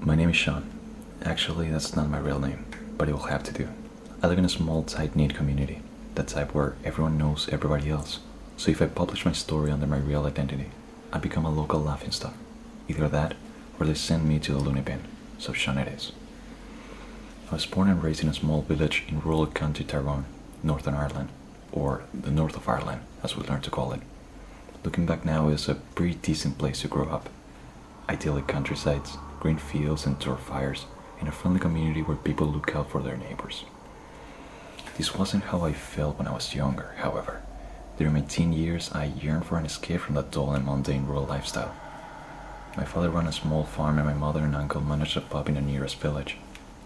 My name is Sean. Actually, that's not my real name, but it will have to do. I live in a small, tight-knit community, that type where everyone knows everybody else. So if I publish my story under my real identity, I become a local laughingstock. Either that, or they send me to the loony bin. So Sean it is. I was born and raised in a small village in rural County Tyrone, Northern Ireland, or the north of Ireland, as we learn to call it. Looking back now, it's a pretty decent place to grow up. Idyllic countrysides, green fields and turf fires, and a friendly community where people look out for their neighbors. This wasn't how I felt when I was younger, however. During my teen years, I yearned for an escape from that dull and mundane rural lifestyle. My father ran a small farm and my mother and uncle managed a pub in the nearest village.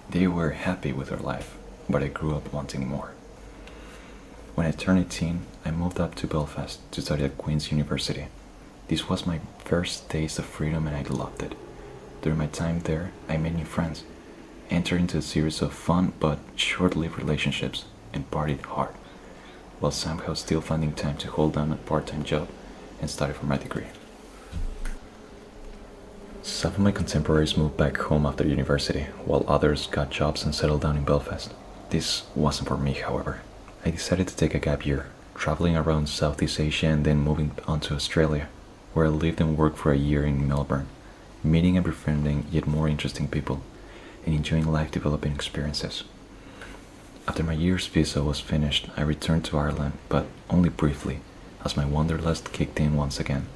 They were happy with their life, but I grew up wanting more. When I turned 18, I moved up to Belfast to study at Queen's University. This was my first taste of freedom and I loved it. During my time there, I made new friends, entered into a series of fun but short-lived relationships, and partied hard, while somehow still finding time to hold down a part-time job and study for my degree. Some of my contemporaries moved back home after university, while others got jobs and settled down in Belfast. This wasn't for me, however. I decided to take a gap year, traveling around Southeast Asia and then moving on to Australia, where I lived and worked for a year in Melbourne, meeting and befriending yet more interesting people, and enjoying life-developing experiences. After my year's visa was finished, I returned to Ireland, but only briefly, as my wanderlust kicked in once again.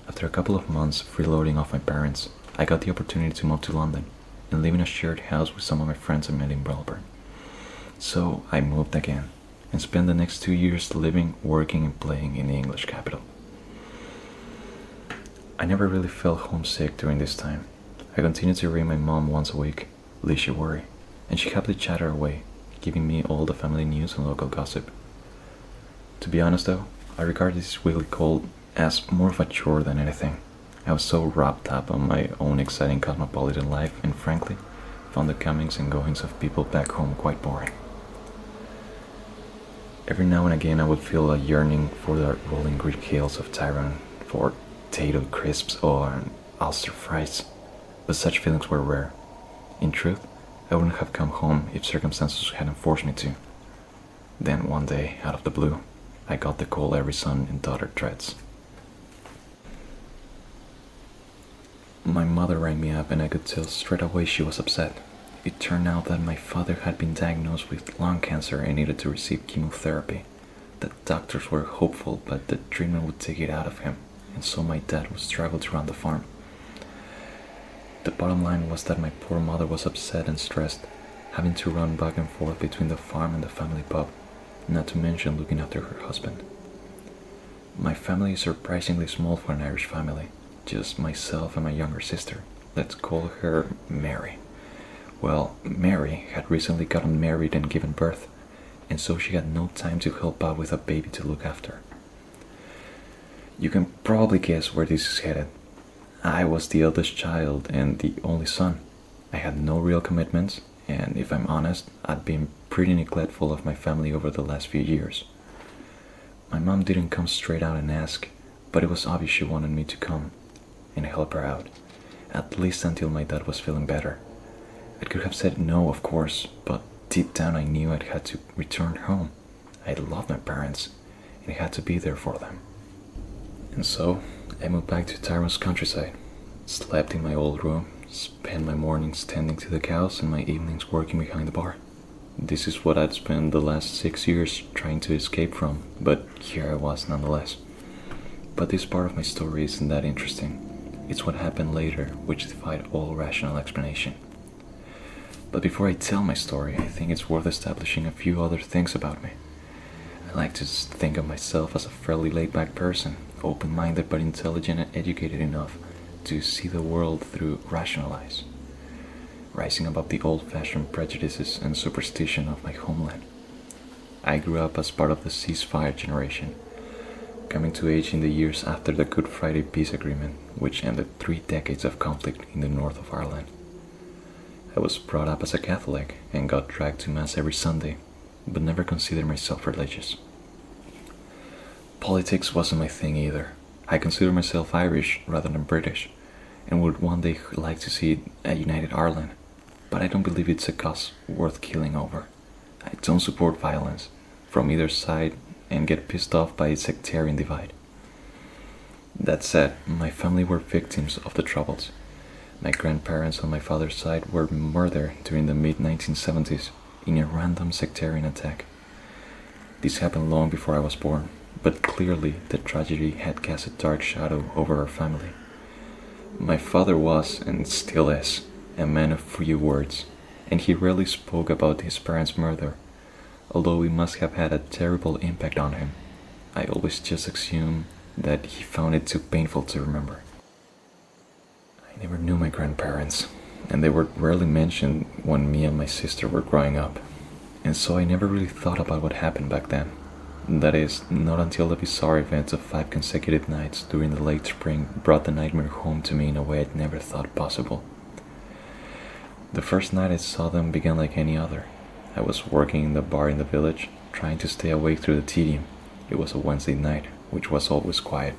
After a couple of months freeloading off my parents, I got the opportunity to move to London and live in a shared house with some of my friends I met in Melbourne. So I moved again, and spent the next 2 years living, working and playing in the English capital. I never really felt homesick during this time. I continued to ring my mom once a week, lest she worry, and she happily chatted away, giving me all the family news and local gossip. To be honest though, I regard this weekly call as more of a chore than anything. I was so wrapped up on my own exciting cosmopolitan life and frankly, found the comings and goings of people back home quite boring. Every now and again I would feel a yearning for the rolling Greek hills of Tyrone, for potato crisps or Ulster fries, but such feelings were rare. In truth, I wouldn't have come home if circumstances hadn't forced me to. Then one day, out of the blue, I got the call every son and daughter dreads. My mother rang me up and I could tell straight away she was upset. It turned out that my father had been diagnosed with lung cancer and needed to receive chemotherapy. The doctors were hopeful, but the treatment would take it out of him, and so my dad would struggle to run the farm. The bottom line was that my poor mother was upset and stressed, having to run back and forth between the farm and the family pub, not to mention looking after her husband. My family is surprisingly small for an Irish family, just myself and my younger sister. Let's call her Mary. Well, Mary had recently gotten married and given birth, and so she had no time to help out with a baby to look after. You can probably guess where this is headed. I was the eldest child and the only son. I had no real commitments, and if I'm honest, I'd been pretty neglectful of my family over the last few years. My mom didn't come straight out and ask, but it was obvious she wanted me to come and help her out, at least until my dad was feeling better. I could have said no, of course, but deep down I knew I'd had to return home. I loved my parents, and I had to be there for them. And so, I moved back to Tyrone's countryside, slept in my old room, spent my mornings tending to the cows and my evenings working behind the bar. This is what I'd spent the last 6 years trying to escape from, but here I was nonetheless. But this part of my story isn't that interesting. It's what happened later which defied all rational explanation. But before I tell my story, I think it's worth establishing a few other things about me. I like to think of myself as a fairly laid-back person, open-minded but intelligent and educated enough to see the world through rational eyes, rising above the old-fashioned prejudices and superstition of my homeland. I grew up as part of the ceasefire generation, coming to age in the years after the Good Friday Peace Agreement, which ended 3 decades of conflict in the north of Ireland. I was brought up as a Catholic and got dragged to Mass every Sunday, but never considered myself religious. Politics wasn't my thing either. I consider myself Irish rather than British, and would one day like to see a united Ireland, but I don't believe it's a cause worth killing over. I don't support violence from either side and get pissed off by sectarian divide. That said, my family were victims of the Troubles. My grandparents on my father's side were murdered during the mid-1970s in a random sectarian attack. This happened long before I was born, but clearly the tragedy had cast a dark shadow over our family. My father was, and still is, a man of few words, and he rarely spoke about his parents' murder, although it must have had a terrible impact on him. I always just assumed that he found it too painful to remember. I never knew my grandparents, and they were rarely mentioned when me and my sister were growing up, and so I never really thought about what happened back then. That is, not until the bizarre events of 5 consecutive nights during the late spring brought the nightmare home to me in a way I'd never thought possible. The first night I saw them began like any other. I was working in the bar in the village, trying to stay awake through the tedium. It was a Wednesday night, which was always quiet.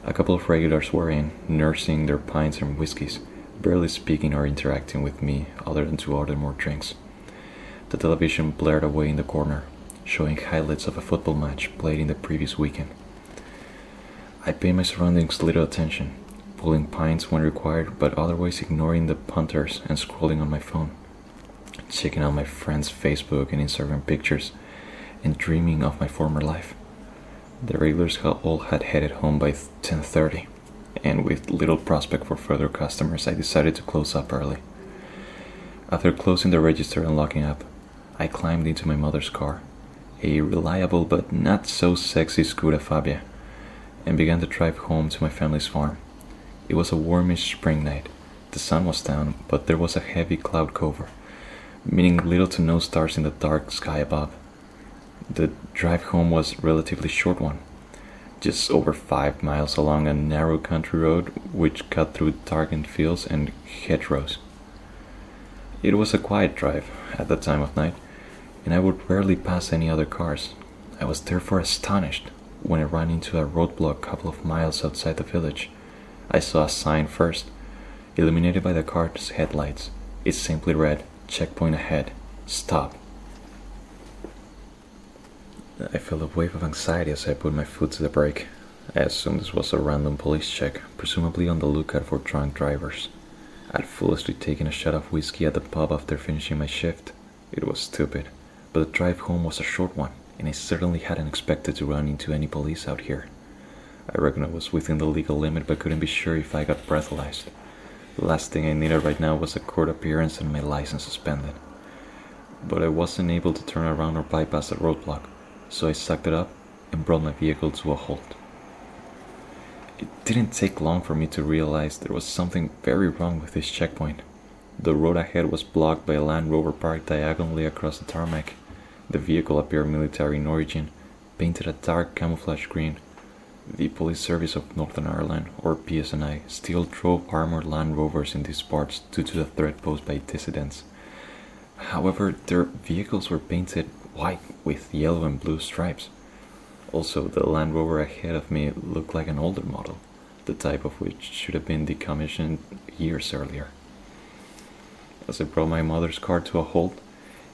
A couple of regulars were in, nursing their pints and whiskeys, barely speaking or interacting with me other than to order more drinks. The television blared away in the corner, showing highlights of a football match played in the previous weekend. I paid my surroundings little attention, pulling pints when required, but otherwise ignoring the punters and scrolling on my phone, checking out my friends' Facebook and Instagram pictures, and dreaming of my former life. The regulars all had headed home by 10:30, and with little prospect for further customers, I decided to close up early. After closing the register and locking up, I climbed into my mother's car, a reliable but not so sexy Skoda Fabia, and began to drive home to my family's farm. It was a warmish spring night. The sun was down, but there was a heavy cloud cover, meaning little to no stars in the dark sky above. The drive home was a relatively short one, just over 5 miles along a narrow country road which cut through darkened fields and hedgerows. It was a quiet drive at that time of night, and I would rarely pass any other cars. I was therefore astonished when I ran into a roadblock a couple of miles outside the village. I saw a sign first, illuminated by the car's headlights. It simply read, "Checkpoint ahead. Stop." I felt a wave of anxiety as I put my foot to the brake. I assumed this was a random police check, presumably on the lookout for drunk drivers. I'd foolishly taken a shot of whiskey at the pub after finishing my shift. It was stupid, but the drive home was a short one, and I certainly hadn't expected to run into any police out here. I reckon I was within the legal limit, but couldn't be sure if I got breathalyzed. The last thing I needed right now was a court appearance and my license suspended. But I wasn't able to turn around or bypass the roadblock, so I sucked it up and brought my vehicle to a halt. It didn't take long for me to realize there was something very wrong with this checkpoint. The road ahead was blocked by a Land Rover parked diagonally across the tarmac. The vehicle appeared military in origin, painted a dark camouflage green. The Police Service of Northern Ireland, or PSNI, still drove armored Land Rovers in these parts due to the threat posed by dissidents. However, their vehicles were painted white with yellow and blue stripes. Also, the Land Rover ahead of me looked like an older model, the type of which should have been decommissioned years earlier. As I brought my mother's car to a halt,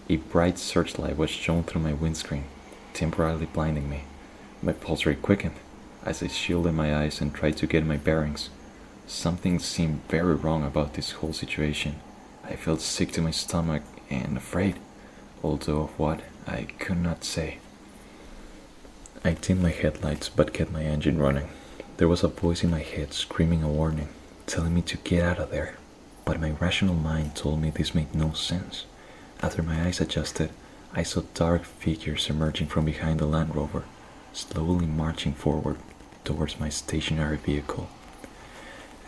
a bright searchlight was shown through my windscreen, temporarily blinding me. My pulse rate quickened as I shielded my eyes and tried to get my bearings. Something seemed very wrong about this whole situation. I felt sick to my stomach and afraid, although of what, I could not say. I dimmed my headlights but kept my engine running. There was a voice in my head screaming a warning, telling me to get out of there, but my rational mind told me this made no sense. After my eyes adjusted, I saw dark figures emerging from behind the Land Rover, slowly marching forward towards my stationary vehicle.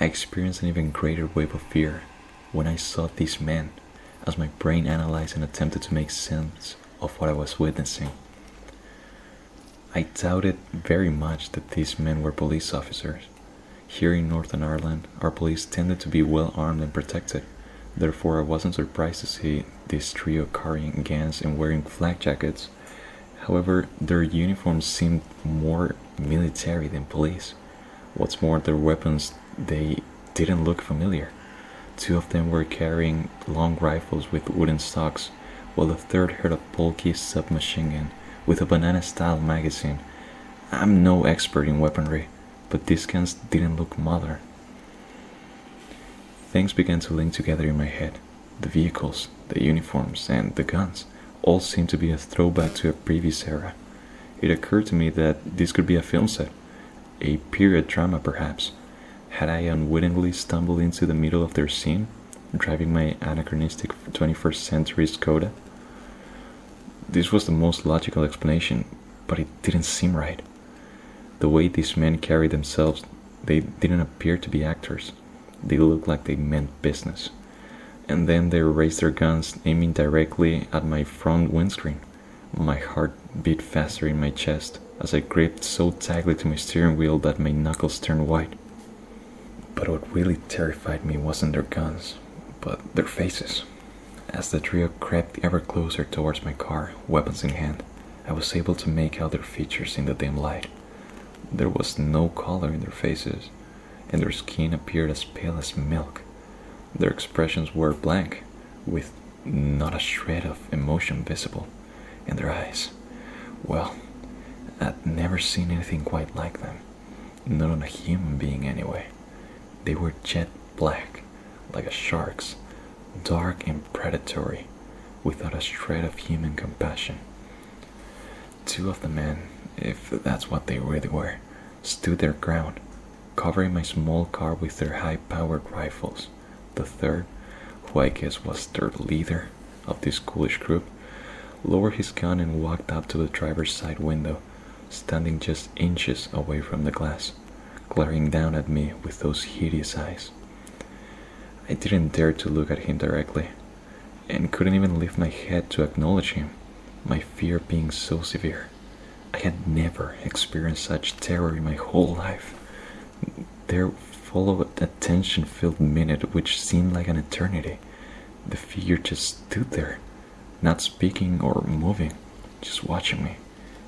I experienced an even greater wave of fear when I saw these men, as my brain analyzed and attempted to make sense of what I was witnessing. I doubted very much that these men were police officers. Here in Northern Ireland, our police tended to be well armed and protected. Therefore, I wasn't surprised to see this trio carrying guns and wearing flak jackets. However, their uniforms seemed more military than police. What's more, their weapons, they didn't look familiar. Two of them were carrying long rifles with wooden stocks, while the third held a bulky submachine gun with a banana-style magazine. I'm no expert in weaponry, but these guns didn't look modern. Things began to link together in my head. The vehicles, the uniforms, and the guns all seemed to be a throwback to a previous era. It occurred to me that this could be a film set, a period drama perhaps. Had I unwittingly stumbled into the middle of their scene, driving my anachronistic 21st century Skoda? This was the most logical explanation, but it didn't seem right. The way these men carried themselves, they didn't appear to be actors. They looked like they meant business. And then they raised their guns, aiming directly at my front windscreen. My heart beat faster in my chest as I gripped so tightly to my steering wheel that my knuckles turned white. But what really terrified me wasn't their guns, but their faces. As the trio crept ever closer towards my car, weapons in hand, I was able to make out their features in the dim light. There was no color in their faces, and their skin appeared as pale as milk. Their expressions were blank, with not a shred of emotion visible. And their eyes, well, I'd never seen anything quite like them. Not on a human being anyway. They were jet black, like a shark's, dark and predatory, without a shred of human compassion. Two of the men, if that's what they really were, stood their ground, covering my small car with their high-powered rifles. The third, who I guess was their leader of this ghoulish group, lowered his gun and walked up to the driver's side window, standing just inches away from the glass, glaring down at me with those hideous eyes. I didn't dare to look at him directly, and couldn't even lift my head to acknowledge him, my fear being so severe. I had never experienced such terror in my whole life. There followed a tension-filled minute which seemed like an eternity. The figure just stood there, not speaking or moving, just watching me,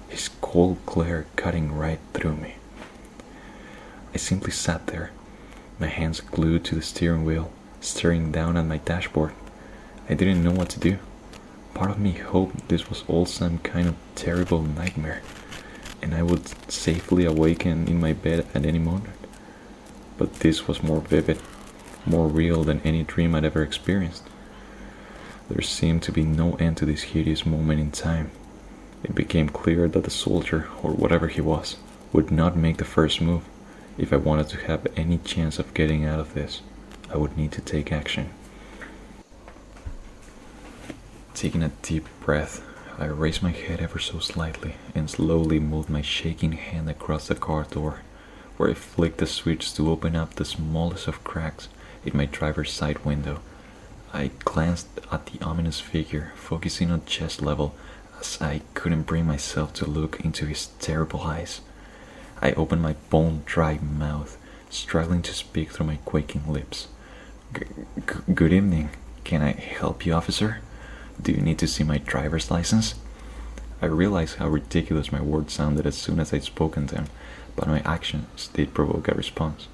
his cold glare cutting right through me. I simply sat there, my hands glued to the steering wheel, staring down at my dashboard. I didn't know what to do. Part of me hoped this was all some kind of terrible nightmare, and I would safely awaken in my bed at any moment. But this was more vivid, more real than any dream I'd ever experienced. There seemed to be no end to this hideous moment in time. It became clear that the soldier, or whatever he was, would not make the first move. If I wanted to have any chance of getting out of this, I would need to take action. Taking a deep breath, I raised my head ever so slightly and slowly moved my shaking hand across the car door, where I flicked the switch to open up the smallest of cracks in my driver's side window. I glanced at the ominous figure, focusing on chest level, as I couldn't bring myself to look into his terrible eyes. I opened my bone-dry mouth, struggling to speak through my quaking lips. Good evening. Can I help you, officer? Do you need to see my driver's license? I realized how ridiculous my words sounded as soon as I'd spoken them, but my actions did provoke a response.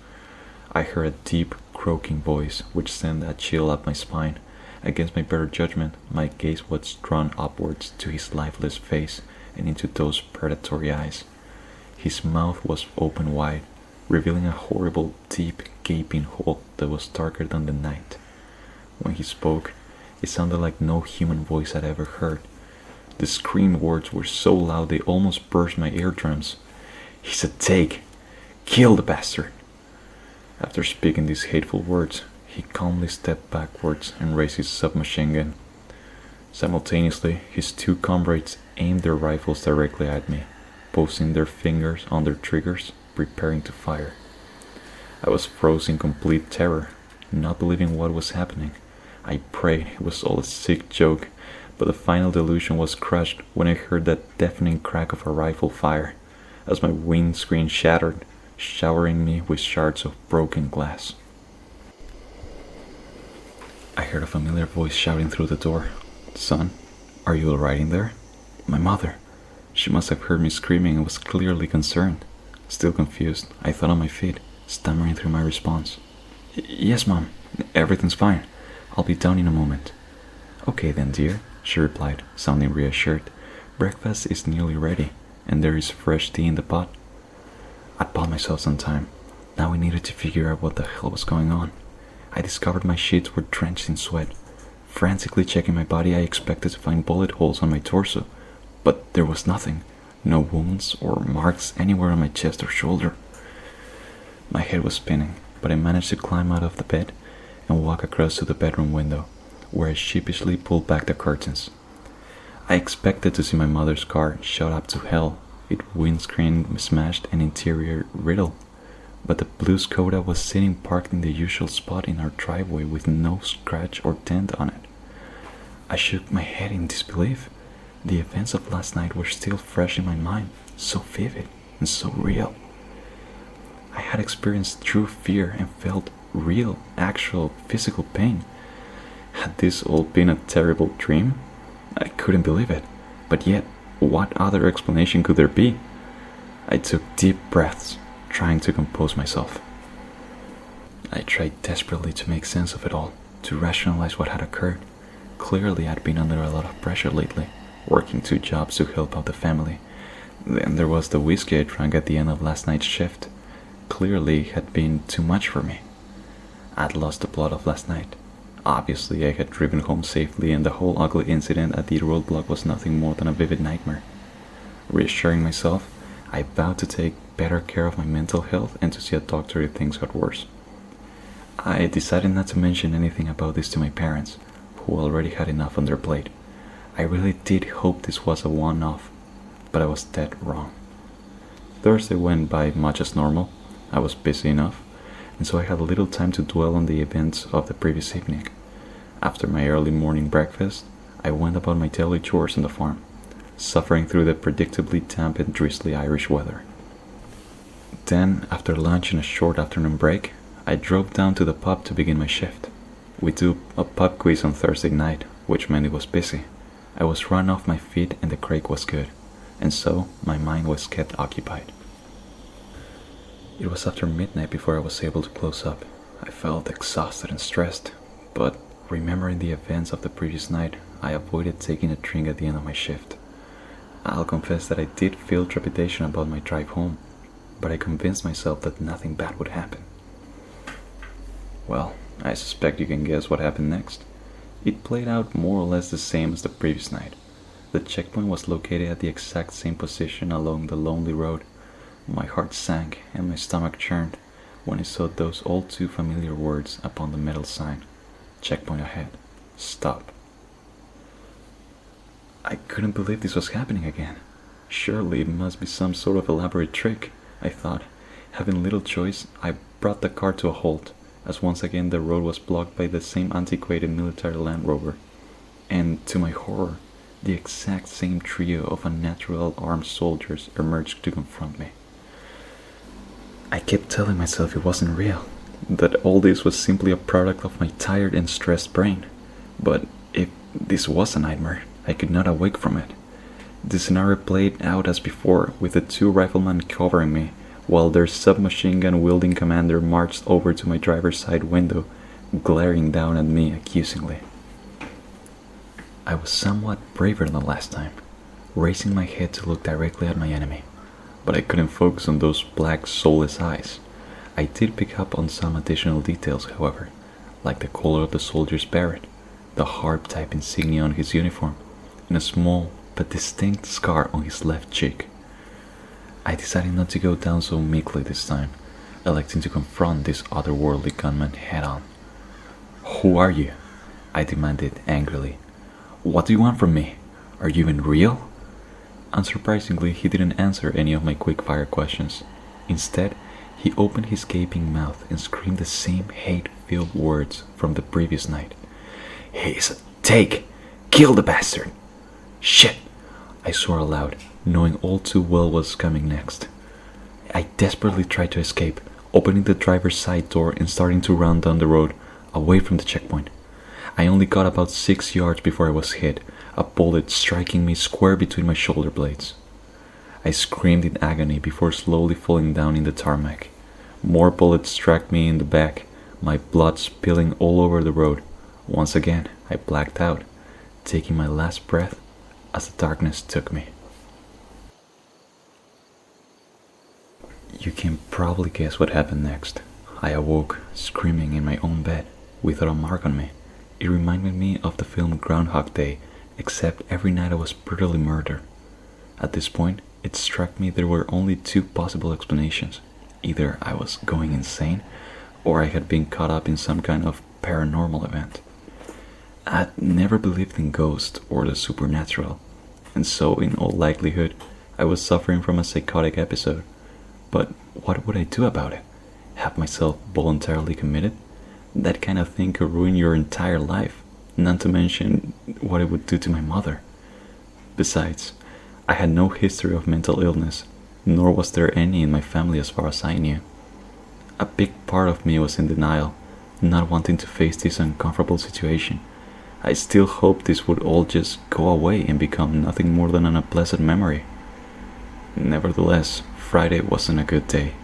I heard a deep, croaking voice which sent a chill up my spine. Against my better judgment, my gaze was drawn upwards to his lifeless face and into those predatory eyes. His mouth was open wide, revealing a horrible, deep, gaping hole that was darker than the night. When he spoke, it sounded like no human voice I'd ever heard. The screamed words were so loud they almost burst my eardrums. "He's a take! Kill the bastard!" After speaking these hateful words, he calmly stepped backwards and raised his submachine gun. Simultaneously, his two comrades aimed their rifles directly at me, posing their fingers on their triggers, preparing to fire. I was frozen in complete terror, not believing what was happening. I prayed it was all a sick joke, but the final delusion was crushed when I heard that deafening crack of a rifle fire, as my windscreen shattered, showering me with shards of broken glass. I heard a familiar voice shouting through the door. "Son, are you alright in there?" My mother. She must have heard me screaming and was clearly concerned. Still confused, I thought on my feet, stammering through my response. Yes, Mom. Everything's fine. I'll be down in a moment. Okay then, dear, she replied, sounding reassured. Breakfast is nearly ready, and there is fresh tea in the pot. I'd bought myself some time. Now I needed to figure out what the hell was going on. I discovered my sheets were drenched in sweat. Frantically checking my body, I expected to find bullet holes on my torso, but there was nothing. No wounds or marks anywhere on my chest or shoulder. My head was spinning, but I managed to climb out of the bed and walk across to the bedroom window, where I sheepishly pulled back the curtains. I expected to see my mother's car shot up to hell, its windscreen smashed and interior riddled, but the blue Skoda was sitting parked in the usual spot in our driveway with no scratch or dent on it. I shook my head in disbelief. The events of last night were still fresh in my mind, so vivid and so real. I had experienced true fear and felt real, actual, physical pain. Had this all been a terrible dream? I couldn't believe it, but yet, what other explanation could there be? I took deep breaths, trying to compose myself. I tried desperately to make sense of it all, to rationalize what had occurred. Clearly, I'd been under a lot of pressure lately, working 2 jobs to help out the family. Then there was the whiskey I drank at the end of last night's shift. Clearly, it had been too much for me. I'd lost the plot of last night. Obviously, I had driven home safely, and the whole ugly incident at the Roadblock was nothing more than a vivid nightmare. Reassuring myself, I vowed to take better care of my mental health and to see a doctor if things got worse. I decided not to mention anything about this to my parents, who already had enough on their plate. I really did hope this was a one-off, but I was dead wrong. Thursday went by much as normal. I was busy enough, and so I had little time to dwell on the events of the previous evening. After my early morning breakfast, I went about my daily chores on the farm, suffering through the predictably damp and drizzly Irish weather. Then, after lunch and a short afternoon break, I drove down to the pub to begin my shift. We do a pub quiz on Thursday night, which meant it was busy. I was run off my feet and the craic was good, and so my mind was kept occupied. It was after midnight before I was able to close up. I felt exhausted and stressed, but remembering the events of the previous night, I avoided taking a drink at the end of my shift. I'll confess that I did feel trepidation about my drive home, but I convinced myself that nothing bad would happen. Well, I suspect you can guess what happened next. It played out more or less the same as the previous night. The checkpoint was located at the exact same position along the lonely road. My heart sank and my stomach churned when I saw those all too familiar words upon the metal sign. Checkpoint ahead. Stop. I couldn't believe this was happening again. Surely it must be some sort of elaborate trick, I thought. Having little choice, I brought the car to a halt, as once again the road was blocked by the same antiquated military Land Rover. And to my horror, the exact same trio of unnatural armed soldiers emerged to confront me. I kept telling myself it wasn't real, that all this was simply a product of my tired and stressed brain. But if this was a nightmare, I could not awake from it. The scenario played out as before, with the 2 riflemen covering me, while their submachine gun wielding commander marched over to my driver's side window, glaring down at me accusingly. I was somewhat braver than last time, raising my head to look directly at my enemy, but I couldn't focus on those black, soulless eyes. I did pick up on some additional details, however, like the color of the soldier's beret, the harp-type insignia on his uniform, and a small but distinct scar on his left cheek. I decided not to go down so meekly this time, electing to confront this otherworldly gunman head-on. "Who are you?" I demanded angrily. "What do you want from me? Are you even real?" Unsurprisingly, he didn't answer any of my quick-fire questions. Instead, he opened his gaping mouth and screamed the same hate-filled words from the previous night. "He's a take! Kill the bastard!" "Shit!" I swore aloud, knowing all too well what was coming next. I desperately tried to escape, opening the driver's side door and starting to run down the road, away from the checkpoint. I only got about 6 yards before I was hit, a bullet striking me square between my shoulder blades. I screamed in agony before slowly falling down in the tarmac. More bullets struck me in the back, my blood spilling all over the road. Once again, I blacked out, taking my last breath as the darkness took me. You can probably guess what happened next. I awoke, screaming in my own bed, without a mark on me. It reminded me of the film Groundhog Day, except every night I was brutally murdered. At this point, it struck me there were only two possible explanations. Either I was going insane, or I had been caught up in some kind of paranormal event. I'd never believed in ghosts or the supernatural, and so in all likelihood, I was suffering from a psychotic episode. But what would I do about it? Have myself voluntarily committed? That kind of thing could ruin your entire life, not to mention what it would do to my mother. Besides, I had no history of mental illness, nor was there any in my family as far as I knew. A big part of me was in denial, not wanting to face this uncomfortable situation. I still hoped this would all just go away and become nothing more than an unpleasant memory. Nevertheless, Friday wasn't a good day,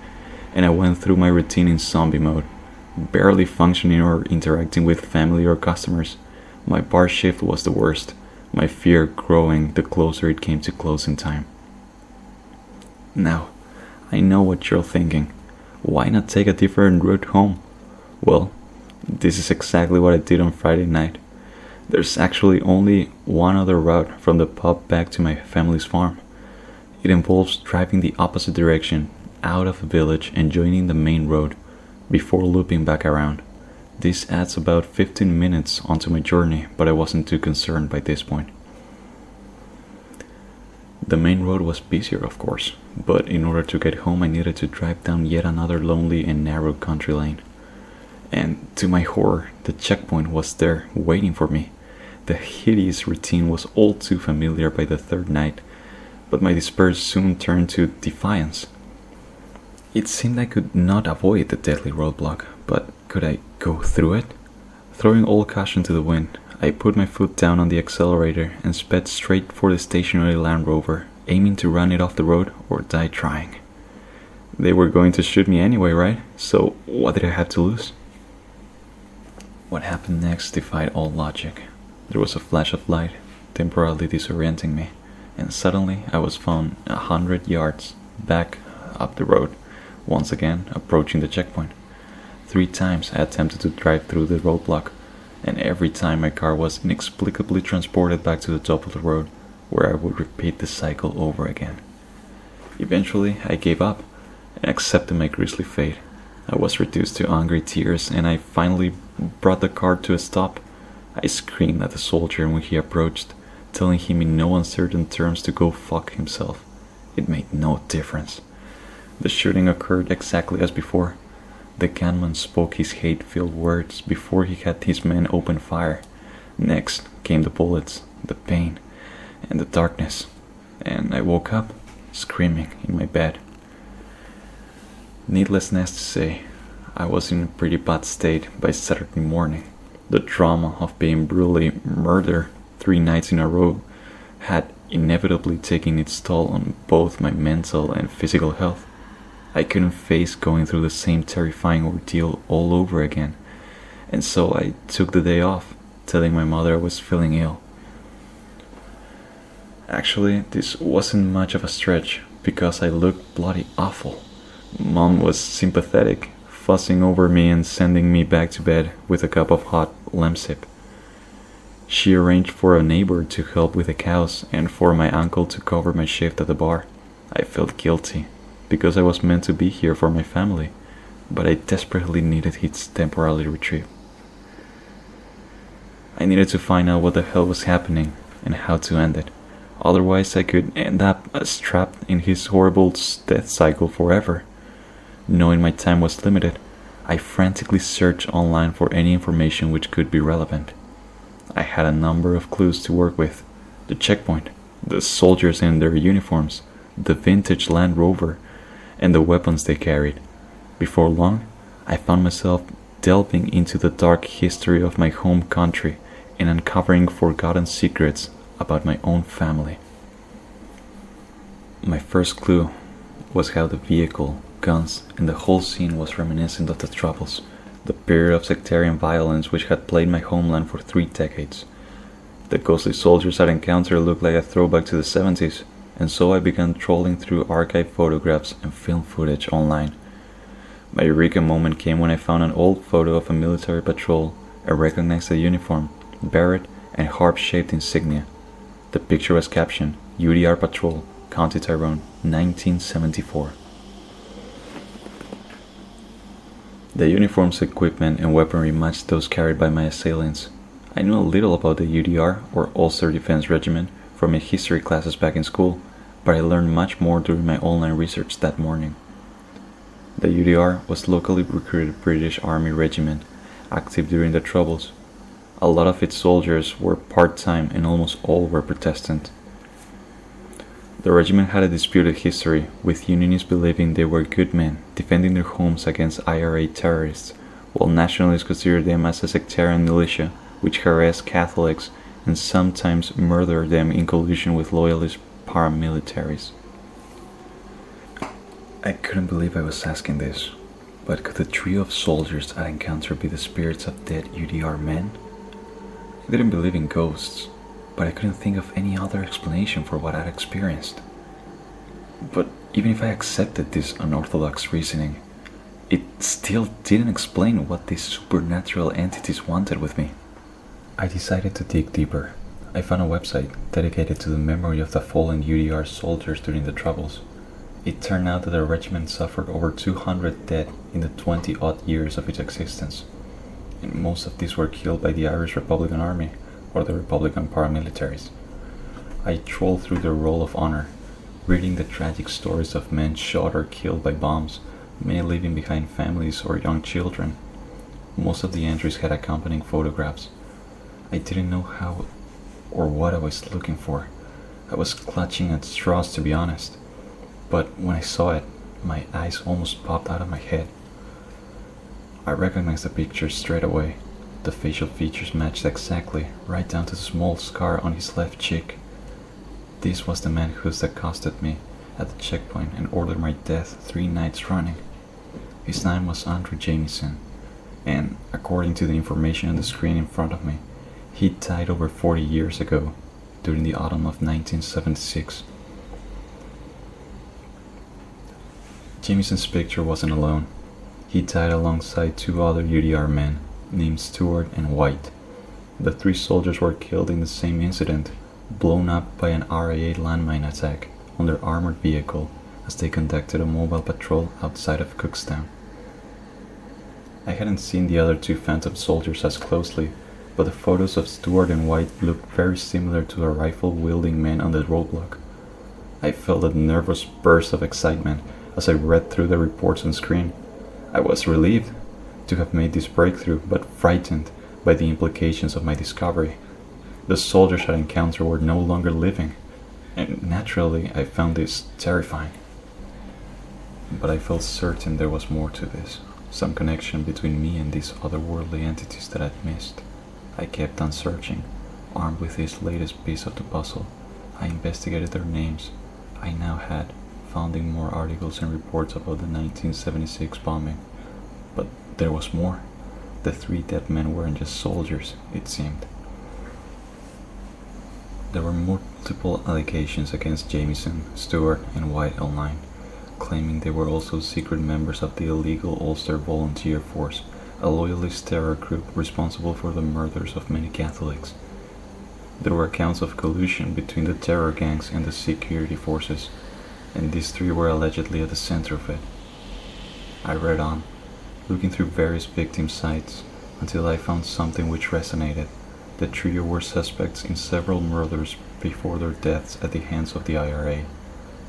and I went through my routine in zombie mode, barely functioning or interacting with family or customers. My bar shift was the worst, my fear growing the closer it came to closing time. Now, I know what you're thinking. Why not take a different route home? Well, this is exactly what I did on Friday night. There's actually only one other route from the pub back to my family's farm. It involves driving the opposite direction, out of the village and joining the main road, before looping back around. This adds about 15 minutes onto my journey, but I wasn't too concerned by this point. The main road was busier, of course, but in order to get home I needed to drive down yet another lonely and narrow country lane. And to my horror, the checkpoint was there, waiting for me. The hideous routine was all too familiar by the third night, but my despair soon turned to defiance. It seemed I could not avoid the deadly roadblock, but could I go through it? Throwing all caution to the wind, I put my foot down on the accelerator and sped straight for the stationary Land Rover, aiming to run it off the road or die trying. They were going to shoot me anyway, right? So what did I have to lose? What happened next defied all logic. There was a flash of light, temporarily disorienting me, and suddenly I was found 100 yards back up the road, once again approaching the checkpoint. 3 times I attempted to drive through the roadblock, and every time my car was inexplicably transported back to the top of the road, where I would repeat the cycle over again. Eventually I gave up and accepted my grisly fate. I was reduced to angry tears, and I finally brought the car to a stop. I screamed at the soldier when he approached, telling him in no uncertain terms to go fuck himself. It made no difference. The shooting occurred exactly as before. The gunman spoke his hate-filled words before he had his men open fire. Next came the bullets, the pain, and the darkness, and I woke up, screaming in my bed. Needless to say, I was in a pretty bad state by Saturday morning. The trauma of being brutally murdered 3 nights in a row had inevitably taken its toll on both my mental and physical health. I couldn't face going through the same terrifying ordeal all over again, and so I took the day off, telling my mother I was feeling ill. Actually, this wasn't much of a stretch, because I looked bloody awful. Mom was sympathetic, fussing over me and sending me back to bed with a cup of hot lemsip. She arranged for a neighbor to help with the cows and for my uncle to cover my shift at the bar. I felt guilty, because I was meant to be here for my family, but I desperately needed his temporary retrieve. I needed to find out what the hell was happening and how to end it. Otherwise I could end up as trapped in his horrible death cycle forever. Knowing my time was limited, I frantically searched online for any information which could be relevant. I had a number of clues to work with: the checkpoint, the soldiers in their uniforms, the vintage Land Rover, and the weapons they carried. Before long, I found myself delving into the dark history of my home country and uncovering forgotten secrets about my own family. My first clue was how the vehicle, guns, and the whole scene was reminiscent of the troubles the period of sectarian violence which had plagued my homeland for 3 decades. The ghostly soldiers I'd encountered looked like a throwback to the 70s, and so I began trawling through archived photographs and film footage online. My eureka moment came when I found an old photo of a military patrol and recognized the uniform, beret, and harp-shaped insignia. The picture was captioned, UDR Patrol, County Tyrone, 1974. The uniforms, equipment, and weaponry matched those carried by my assailants. I knew a little about the UDR, or Ulster Defense Regiment, from my history classes back in school, but I learned much more during my online research that morning. The UDR was locally recruited British Army regiment, active during the Troubles. A lot of its soldiers were part-time and almost all were Protestant. The regiment had a disputed history, with Unionists believing they were good men, defending their homes against IRA terrorists, while Nationalists considered them as a sectarian militia which harassed Catholics and sometimes murdered them in collusion with loyalist paramilitaries. I couldn't believe I was asking this, but could the trio of soldiers I'd encountered be the spirits of dead UDR men? I didn't believe in ghosts, but I couldn't think of any other explanation for what I'd experienced. But even if I accepted this unorthodox reasoning, it still didn't explain what these supernatural entities wanted with me. I decided to dig deeper. I found a website dedicated to the memory of the fallen UDR soldiers during the Troubles. It turned out that the regiment suffered over 200 dead in the 20-odd years of its existence, and most of these were killed by the Irish Republican Army or the Republican paramilitaries. I trawled through their roll of honor, reading the tragic stories of men shot or killed by bombs, many leaving behind families or young children. Most of the entries had accompanying photographs. I didn't know how or what I was looking for. I was clutching at straws, to be honest. But when I saw it, my eyes almost popped out of my head. I recognized the picture straight away. The facial features matched exactly, right down to the small scar on his left cheek. This was the man who accosted me at the checkpoint and ordered my death 3 nights running. His name was Andrew Jamieson, and according to the information on the screen in front of me, he died over 40 years ago, during the autumn of 1976. Jamieson's picture wasn't alone. He died alongside 2 other UDR men, named Stewart and White. The 3 soldiers were killed in the same incident, blown up by an RAA landmine attack on their armored vehicle as they conducted a mobile patrol outside of Cookstown. I hadn't seen the other 2 phantom soldiers as closely, but the photos of Stewart and White looked very similar to the rifle-wielding men on the Roadblock. I felt a nervous burst of excitement as I read through the reports on screen. I was relieved to have made this breakthrough, but frightened by the implications of my discovery. The soldiers I'd encountered were no longer living, and naturally I found this terrifying. But I felt certain there was more to this, some connection between me and these otherworldly entities that I'd missed. I kept on searching, armed with this latest piece of the puzzle. I investigated their names. I now had founding more articles and reports about the 1976 bombing. But there was more. The 3 dead men weren't just soldiers, it seemed. There were multiple allegations against Jamieson, Stewart, and White online, claiming they were also secret members of the illegal Ulster Volunteer Force, a loyalist terror group responsible for the murders of many Catholics. There were accounts of collusion between the terror gangs and the security forces, and these 3 were allegedly at the center of it. I read on, looking through various victim sites, until I found something which resonated. The trio were suspects in several murders before their deaths at the hands of the IRA,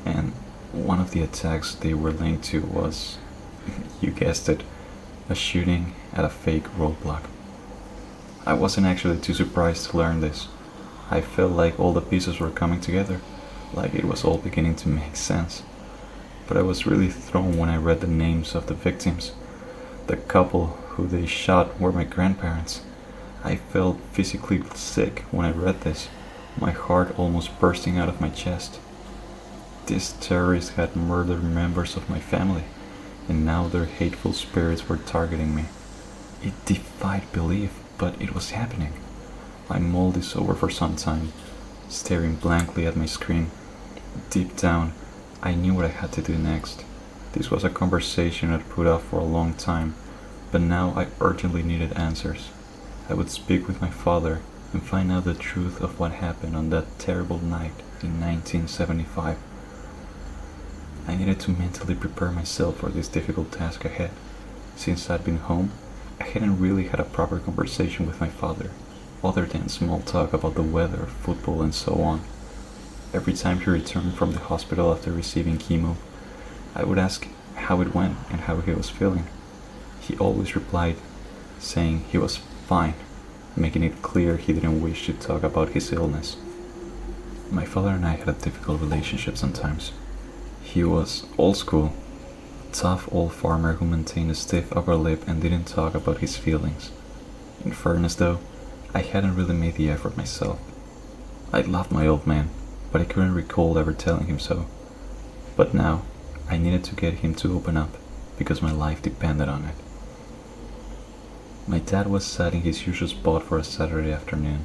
and one of the attacks they were linked to was, you guessed it, a shooting at a fake roadblock. I wasn't actually too surprised to learn this. I felt like all the pieces were coming together, like it was all beginning to make sense. But I was really thrown when I read the names of the victims. The couple who they shot were my grandparents. I felt physically sick when I read this, my heart almost bursting out of my chest. These terrorists had murdered members of my family, and now their hateful spirits were targeting me. It defied belief, but it was happening. I mulled this over for some time, staring blankly at my screen. Deep down, I knew what I had to do next. This was a conversation I'd put off for a long time, but now I urgently needed answers. I would speak with my father and find out the truth of what happened on that terrible night in 1975. I needed to mentally prepare myself for this difficult task ahead. Since I'd been home, I hadn't really had a proper conversation with my father, other than small talk about the weather, football, and so on. Every time he returned from the hospital after receiving chemo, I would ask how it went and how he was feeling. He always replied, saying he was fine, making it clear he didn't wish to talk about his illness. My father and I had a difficult relationship sometimes. He was old school, a tough old farmer who maintained a stiff upper lip and didn't talk about his feelings. In fairness though, I hadn't really made the effort myself. I loved my old man, but I couldn't recall ever telling him so. But now, I needed to get him to open up, because my life depended on it. My dad was sat in his usual spot for a Saturday afternoon,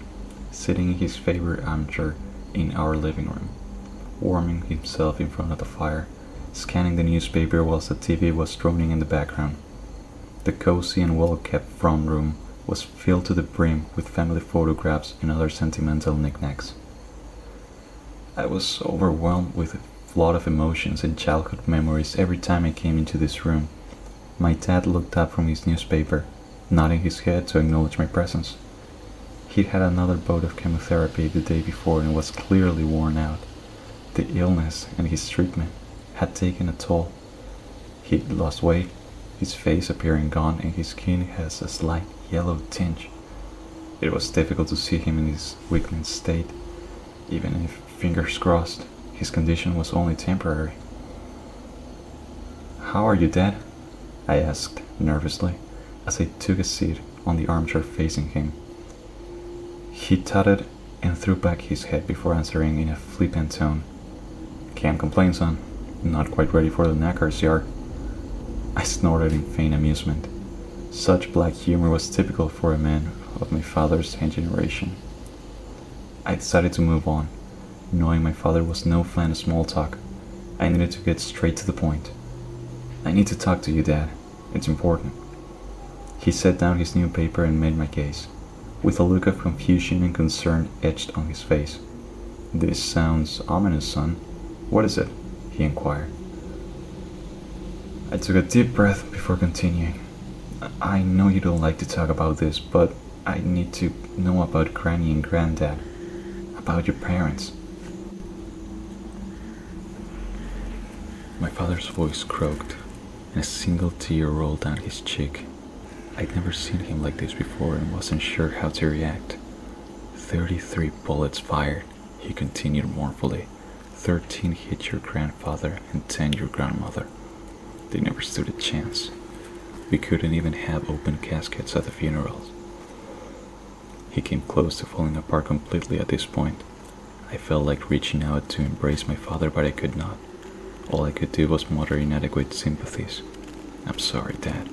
sitting in his favorite armchair in our living room, warming himself in front of the fire, scanning the newspaper whilst the TV was droning in the background. The cozy and well-kept front room was filled to the brim with family photographs and other sentimental knickknacks. I was overwhelmed with a flood of emotions and childhood memories every time I came into this room. My dad looked up from his newspaper, nodding his head to acknowledge my presence. He'd had another bout of chemotherapy the day before and was clearly worn out. The illness and his treatment had taken a toll. He'd lost weight, his face appearing gone, and his skin has a slight yellow tinge. It was difficult to see him in his weakened state, even if, fingers crossed, his condition was only temporary. "How are you, Dad?" I asked nervously, as I took a seat on the armchair facing him. He tutted and threw back his head before answering in a flippant tone. "Can't complain, son. Not quite ready for the knacker's yard." I snorted in faint amusement. Such black humor was typical for a man of my father's generation. I decided to move on, knowing my father was no fan of small talk. I needed to get straight to the point. "I need to talk to you, Dad. It's important." He set down his new paper and met my gaze, with a look of confusion and concern etched on his face. "This sounds ominous, son. What is it?" he inquired. I took a deep breath before continuing. "I know you don't like to talk about this, but I need to know about Granny and Granddad, about your parents." My father's voice croaked, and a single tear rolled down his cheek. I'd never seen him like this before and wasn't sure how to react. 33 bullets fired, he continued mournfully. 13 hit your grandfather and 10 your grandmother. They never stood a chance. We couldn't even have open caskets at the funerals. He came close to falling apart completely at this point. I felt like reaching out to embrace my father, but I could not. All I could do was mutter inadequate sympathies. "I'm sorry, Dad."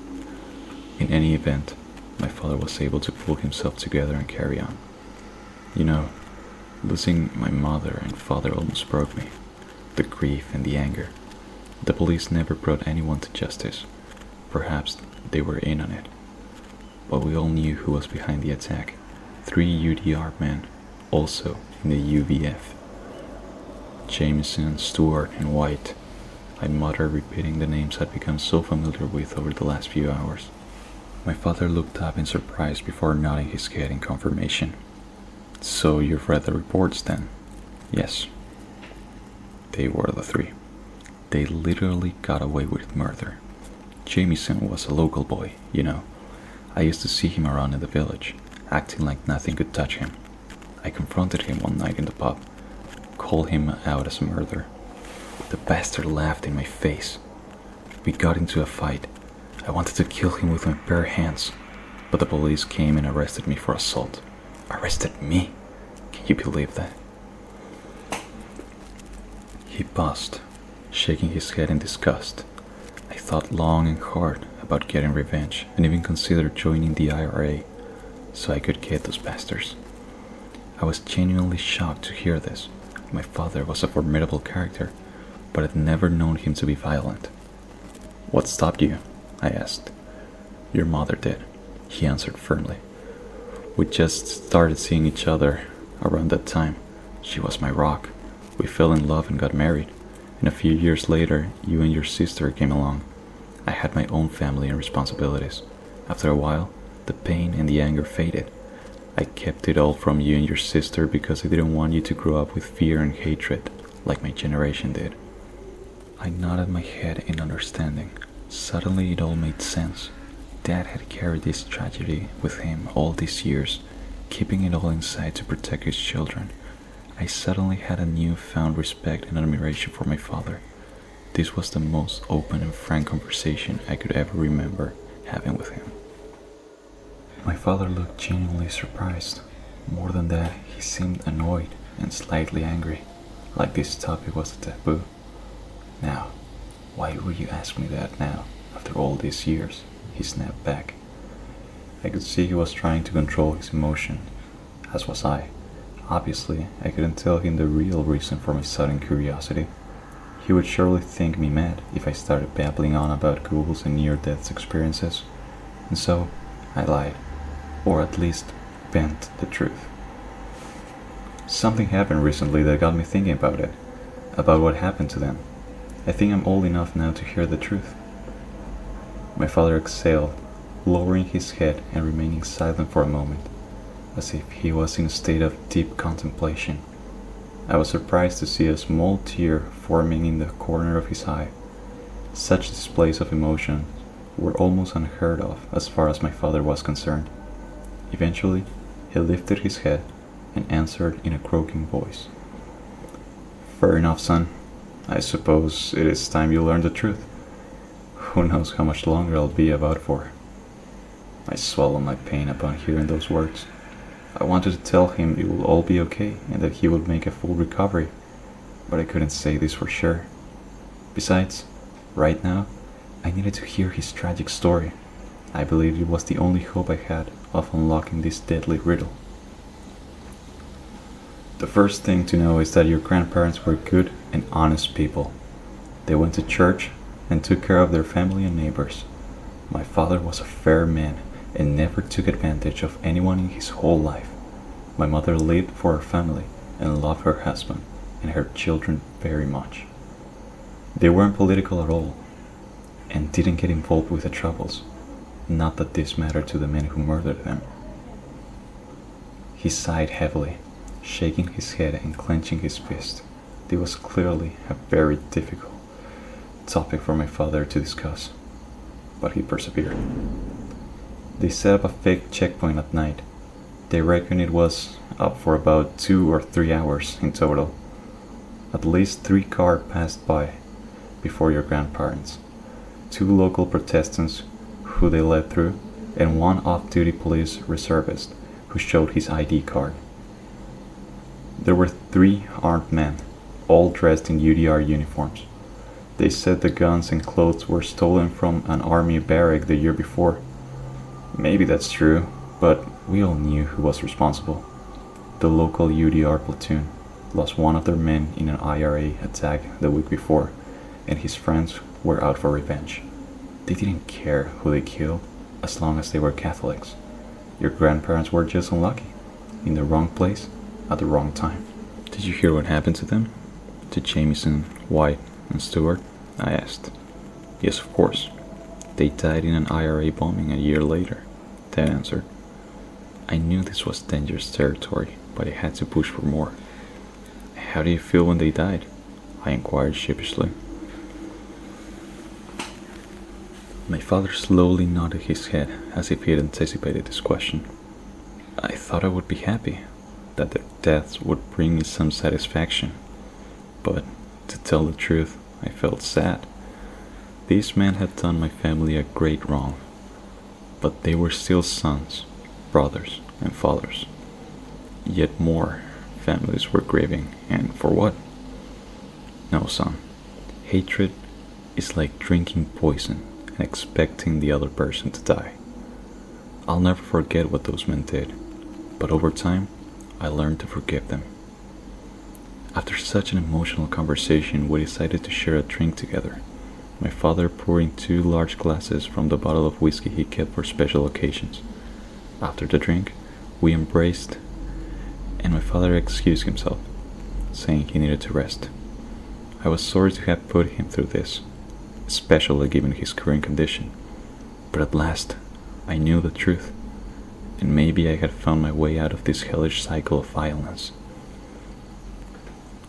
In any event, my father was able to pull himself together and carry on. "You know, losing my mother and father almost broke me. The grief and the anger. The police never brought anyone to justice. Perhaps they were in on it. But we all knew who was behind the attack. 3 UDR men, also in the UVF. Jameson, Stewart, and White. I muttered, repeating the names I'd become so familiar with over the last few hours. My father looked up in surprise before nodding his head in confirmation. "So you've read the reports then?" "Yes." They were the 3. They literally got away with murder. Jameson was a local boy, you know. I used to see him around in the village, acting like nothing could touch him. I confronted him one night in the pub, called him out as a murderer. The bastard laughed in my face. We got into a fight. I wanted to kill him with my bare hands, but the police came and arrested me for assault. Arrested me? Can you believe that? He paused, shaking his head in disgust. I thought long and hard about getting revenge and even considered joining the IRA so I could get those bastards. I was genuinely shocked to hear this. My father was a formidable character, but I'd never known him to be violent. "What stopped you?" I asked. "Your mother did," he answered firmly. "We just started seeing each other around that time. She was my rock. We fell in love and got married, and a few years later, you and your sister came along. I had my own family and responsibilities. After a while, the pain and the anger faded. I kept it all from you and your sister because I didn't want you to grow up with fear and hatred like my generation did." I nodded my head in understanding. Suddenly it all made sense. Dad had carried this tragedy with him all these years, keeping it all inside to protect his children. I suddenly had a newfound respect and admiration for my father. This was the most open and frank conversation I could ever remember having with him. My father looked genuinely surprised. More than that, he seemed annoyed and slightly angry, like this topic was a taboo. "Now, why would you ask me that now, after all these years?" he snapped back. I could see he was trying to control his emotion, as was I. Obviously, I couldn't tell him the real reason for my sudden curiosity. He would surely think me mad if I started babbling on about ghouls and near-death experiences, and so I lied, or at least bent the truth. "Something happened recently that got me thinking about it, about what happened to them. I think I'm old enough now to hear the truth." My father exhaled, lowering his head and remaining silent for a moment, as if he was in a state of deep contemplation. I was surprised to see a small tear forming in the corner of his eye. Such displays of emotion were almost unheard of as far as my father was concerned. Eventually, he lifted his head and answered in a croaking voice. "Fair enough, son. I suppose it is time you learned the truth. Who knows how much longer I'll be about for." I swallowed my pain upon hearing those words. I wanted to tell him it will all be okay and that he would make a full recovery, but I couldn't say this for sure. Besides, right now, I needed to hear his tragic story. I believed it was the only hope I had of unlocking this deadly riddle. "The first thing to know is that your grandparents were good and honest people. They went to church and took care of their family and neighbors. My father was a fair man and never took advantage of anyone in his whole life. My mother lived for her family and loved her husband and her children very much. They weren't political at all and didn't get involved with the troubles. Not that this mattered to the men who murdered them." He sighed heavily, shaking his head and clenching his fist. This was clearly a very difficult topic for my father to discuss, but he persevered. "They set up a fake checkpoint at night. They reckon it was up for about 2 or 3 hours in total. At least 3 cars passed by before your grandparents. 2 local Protestants who they led through, and 1 off-duty police reservist who showed his ID card. There were 3 armed men, all dressed in UDR uniforms. They said the guns and clothes were stolen from an army barrack the year before. Maybe that's true, but we all knew who was responsible. The local UDR platoon lost 1 of their men in an IRA attack the week before, and his friends were out for revenge. They didn't care who they killed, as long as they were Catholics. Your grandparents were just unlucky, in the wrong place, at the wrong time." "Did you hear what happened to them? To Jamieson, White, and Stewart?" I asked. "Yes, of course. They died in an IRA bombing a year later," Dad answered. I knew this was dangerous territory, but I had to push for more. "How do you feel when they died?" I inquired sheepishly. My father slowly nodded his head as if he had anticipated this question. "I thought I would be happy, that their deaths would bring me some satisfaction. But, to tell the truth, I felt sad. These men had done my family a great wrong, but they were still sons, brothers, and fathers. Yet more families were grieving, and for what? No, son. Hatred is like drinking poison, expecting the other person to die. I'll never forget what those men did, but over time, I learned to forgive them. After such an emotional conversation, we decided to share a drink together. My father pouring 2 large glasses from the bottle of whiskey he kept for special occasions. After the drink, we embraced, and my father excused himself, saying he needed to rest. I was sorry to have put him through this, especially given his current condition, but at last, I knew the truth, and maybe I had found my way out of this hellish cycle of violence.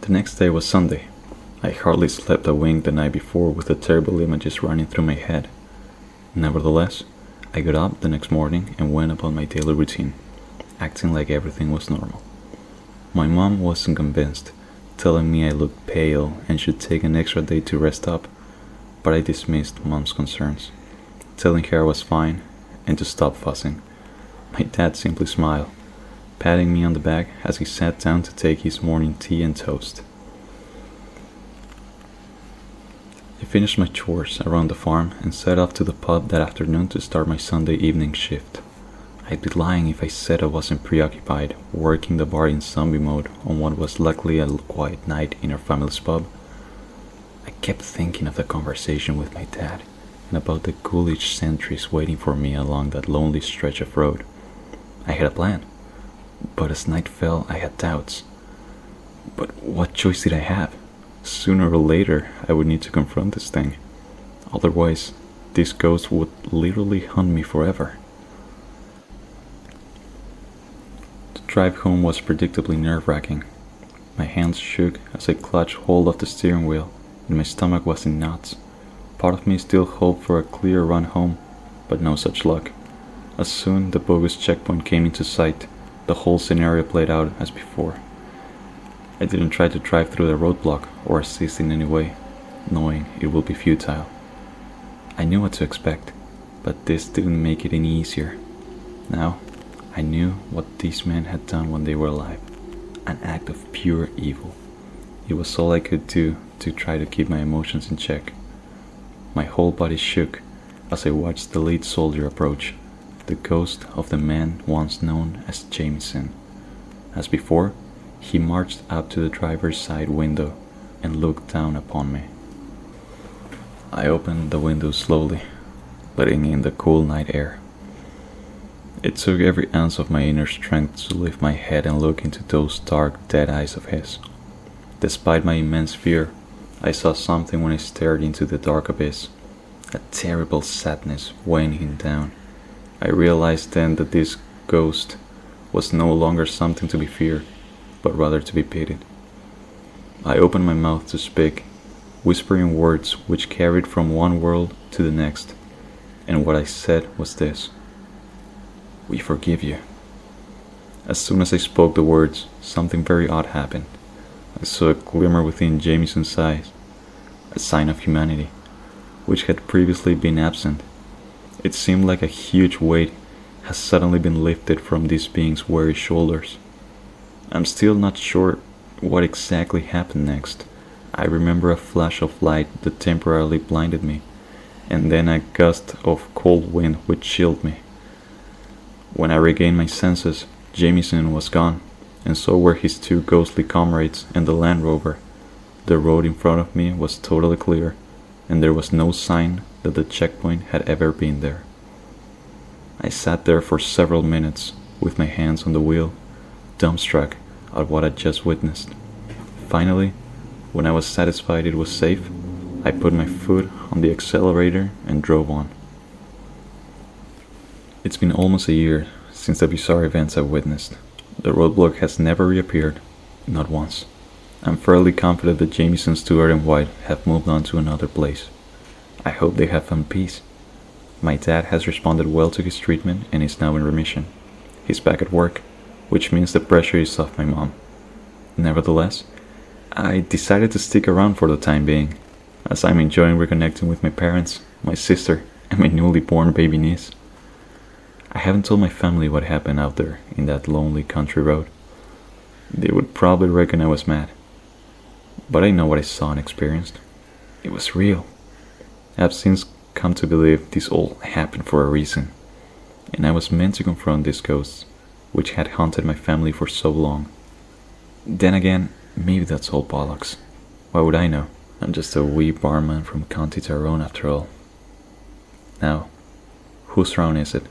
The next day was Sunday. I hardly slept a wink the night before with the terrible images running through my head. Nevertheless, I got up the next morning and went about my daily routine, acting like everything was normal. My mom wasn't convinced, telling me I looked pale and should take an extra day to rest up, but I dismissed Mom's concerns, telling her I was fine and to stop fussing. My dad simply smiled, patting me on the back as he sat down to take his morning tea and toast. I finished my chores around the farm and set off to the pub that afternoon to start my Sunday evening shift. I'd be lying if I said I wasn't preoccupied, working the bar in zombie mode on what was luckily a quiet night in our family's pub. I kept thinking of the conversation with my dad and about the ghoulish sentries waiting for me along that lonely stretch of road. I had a plan, but as night fell, I had doubts. But what choice did I have? Sooner or later, I would need to confront this thing. Otherwise, this ghost would literally haunt me forever. The drive home was predictably nerve-wracking. My hands shook as I clutched hold of the steering wheel, and my stomach was in knots. Part of me still hoped for a clear run home, but no such luck. As soon the bogus checkpoint came into sight, the whole scenario played out as before. I didn't try to drive through the roadblock or assist in any way, knowing it would be futile. I knew what to expect, but this didn't make it any easier. Now, I knew what these men had done when they were alive, an act of pure evil. It was all I could do to try to keep my emotions in check. My whole body shook as I watched the lead soldier approach, the ghost of the man once known as Jameson. As before, he marched up to the driver's side window and looked down upon me. I opened the window slowly, letting in the cool night air. It took every ounce of my inner strength to lift my head and look into those dark, dead eyes of his. Despite my immense fear, I saw something when I stared into the dark abyss, a terrible sadness weighing him down. I realized then that this ghost was no longer something to be feared, but rather to be pitied. I opened my mouth to speak, whispering words which carried from one world to the next, and what I said was this: "We forgive you." As soon as I spoke the words, something very odd happened. I saw a glimmer within Jameson's eyes, a sign of humanity, which had previously been absent. It seemed like a huge weight has suddenly been lifted from this being's weary shoulders. I'm still not sure what exactly happened next. I remember a flash of light that temporarily blinded me, and then a gust of cold wind which chilled me. When I regained my senses, Jameson was gone, and so were his 2 ghostly comrades and the Land Rover. The road in front of me was totally clear, and there was no sign that the checkpoint had ever been there. I sat there for several minutes, with my hands on the wheel, dumbstruck at what I'd just witnessed. Finally, when I was satisfied it was safe, I put my foot on the accelerator and drove on. It's been almost a year since the bizarre events I've witnessed. The roadblock has never reappeared, not once. I'm fairly confident that Jameson, Stewart, and White have moved on to another place. I hope they have found peace. My dad has responded well to his treatment and is now in remission. He's back at work, which means the pressure is off my mom. Nevertheless, I decided to stick around for the time being, as I'm enjoying reconnecting with my parents, my sister, and my newly born baby niece. I haven't told my family what happened out there in that lonely country road. They would probably reckon I was mad. But I know what I saw and experienced. It was real. I've since come to believe this all happened for a reason, and I was meant to confront these ghosts, which had haunted my family for so long. Then again, maybe that's all bollocks. Why would I know? I'm just a wee barman from County Tyrone after all. Now, whose round is it?